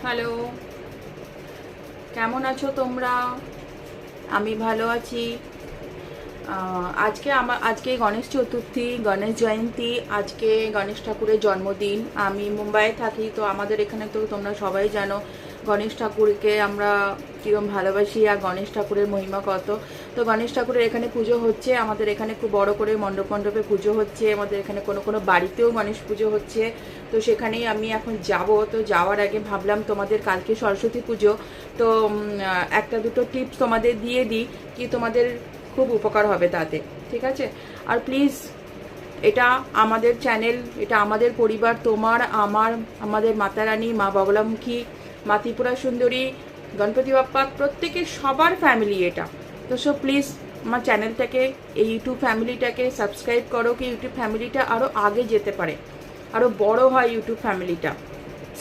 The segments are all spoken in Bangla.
হ্যালো, কেমন আছো তোমরা? আমি ভালো আছি। আজকে গণেশ চতুর্থী, গণেশ জয়ন্তী। আজকে গণেশ ঠাকুরের জন্মদিন। আমি মুম্বাইয়ে থাকি, তো আমাদের এখানে তো তোমরা সবাই জানো গণেশ ঠাকুরকে আমরা কীরকম ভালোবাসি আর গণেশ ঠাকুরের মহিমা কত। তো গণেশ ঠাকুরের এখানে পুজো হচ্ছে, আমাদের এখানে খুব বড় করে মণ্ডপে পুজো হচ্ছে। আমাদের এখানে কোনো কোনো বাড়িতেও গণেশ পুজো হচ্ছে। তো সেখানেই আমি এখন যাব। তো যাওয়ার আগে ভাবলাম তোমাদের কালকে সরস্বতী পুজো, তো একটা দুটো টিপস তোমাদের দিয়ে দিই, কি তোমাদের খুব উপকার হবে তাতে। ঠিক আছে? আর প্লিজ, এটা আমাদের চ্যানেল, এটা আমাদের পরিবার, তোমার আমার, আমাদের মাতারানী, মা বগলামুখী, মা ত্রিপুরা সুন্দরী, গণপতি বাপ্পা, প্রত্যেকের সবার ফ্যামিলি এটা। তো সব প্লিজ আমার চ্যানেলটাকে, এই ইউটিউব ফ্যামিলিটাকে সাবস্ক্রাইব করো, কি ইউটিউব ফ্যামিলিটা আরও আগে যেতে পারে, আরও বড় হয় ইউটিউব ফ্যামিলিটা।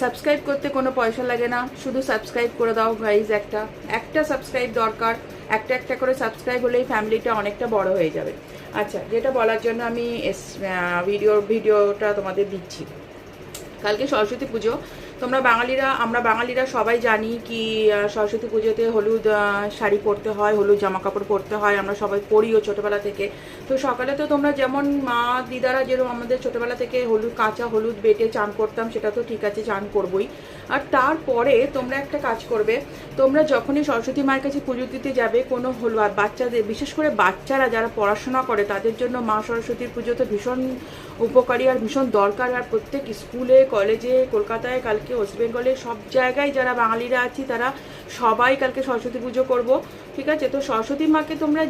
সাবস্ক্রাইব করতে কোনো পয়সা লাগে না, শুধু সাবস্ক্রাইব করে দাও গাইজ। একটা সাবস্ক্রাইব দরকার, একটা করে সাবস্ক্রাইব হলেই ফ্যামিলিটা অনেকটা বড় হয়ে যাবে। আচ্ছা, যেটা বলার জন্য আমি ভিডিওটা তোমাদের দিচ্ছি, কালকে সরস্বতী পুজো। আমরা বাঙালিরা সবাই জানি কি সরস্বতী পুজোতে হলুদ শাড়ি পরতে হয়, হলুদ জামা কাপড় পরতে হয়, আমরা সবাই পরিও ছোটোবেলা থেকে। তো সকালে তো তোমরা যেমন মা দিদারা যেরকম আমাদের ছোটোবেলা থেকে কাঁচা হলুদ বেটে চান করতাম, সেটা তো ঠিক আছে, চান করবই। আর তারপরে তোমরা একটা কাজ করবে, তোমরা যখনই সরস্বতী মায়ের কাছে পুজো দিতে যাবে, কোনো বাচ্চাদের, বিশেষ করে বাচ্চারা যারা পড়াশোনা করে তাদের জন্য মা সরস্বতীর পুজো তো ভীষণ উপকারী আর ভীষণ দরকার। আর প্রত্যেক স্কুলে, কলেজে, কলকাতায়, কালকে ওয়েস্ট বেঙ্গলে, সব জায়গায় যারা বাঙালিরা আছি তারা সবাই কালকে সরস্বতী পুজো করব। ঠিক আছে? তো সরস্বতী মাকে তোমরা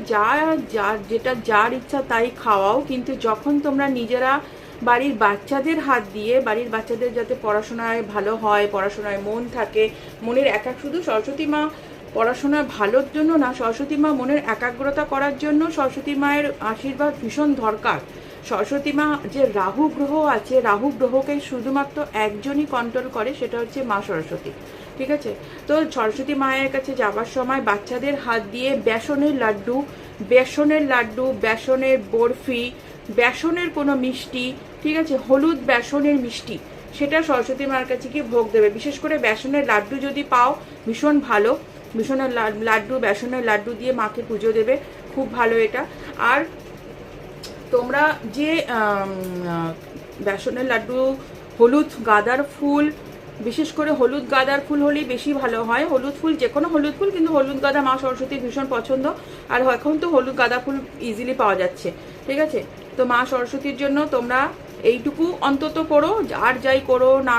যার ইচ্ছা তাই খাওয়াও, কিন্তু যখন তোমরা নিজেরা বাড়ির বাচ্চাদের হাত দিয়ে, বাড়ির বাচ্চাদের যাতে পড়াশোনায় ভালো হয়, পড়াশোনায় মন থাকে, মনের শুধু সরস্বতী মা পড়াশোনার ভালোর জন্য না, সরস্বতী মা মনের একাগ্রতা করার জন্য সরস্বতী মায়ের আশীর্বাদ ভীষণ দরকার। সরস্বতী মা যে রাহু গ্রহ আছে, রাহু গ্রহকে শুধুমাত্র একজনই কন্ট্রোল করে, সেটা হচ্ছে মা সরস্বতী। ঠিক আছে? তো সরস্বতী মায়ের কাছে যাওয়ার সময় বাচ্চাদের হাত দিয়ে বেসনের লাড্ডু, বেসনের বরফি, বেসনের কোনো মিষ্টি, ঠিক আছে, হলুদ বেসনের মিষ্টি, সেটা সরস্বতী মায়ের কাছে গিয়ে ভোগ দেবে। বিশেষ করে বেসনের লাড্ডু যদি পাও ভীষণ ভালো, বেসনের লাড্ডু দিয়ে মাকে পুজো দেবে, খুব ভালো এটা। আর তোমরা যে বেসনের লাড্ডু, হলুদ গাঁদার ফুল, বিশেষ করে হলুদ গাঁদার ফুল হলেই বেশি ভালো হয়। হলুদ ফুল, যে কোনো হলুদ ফুল, কিন্তু হলুদ গাঁদা মা সরস্বতীর ভীষণ পছন্দ। আর এখন তো হলুদ গাঁদা ফুল ইজিলি পাওয়া যাচ্ছে। ঠিক আছে? তো মা সরস্বতীর জন্য তোমরা এইটুকু অন্তত করো, আর যাই করো না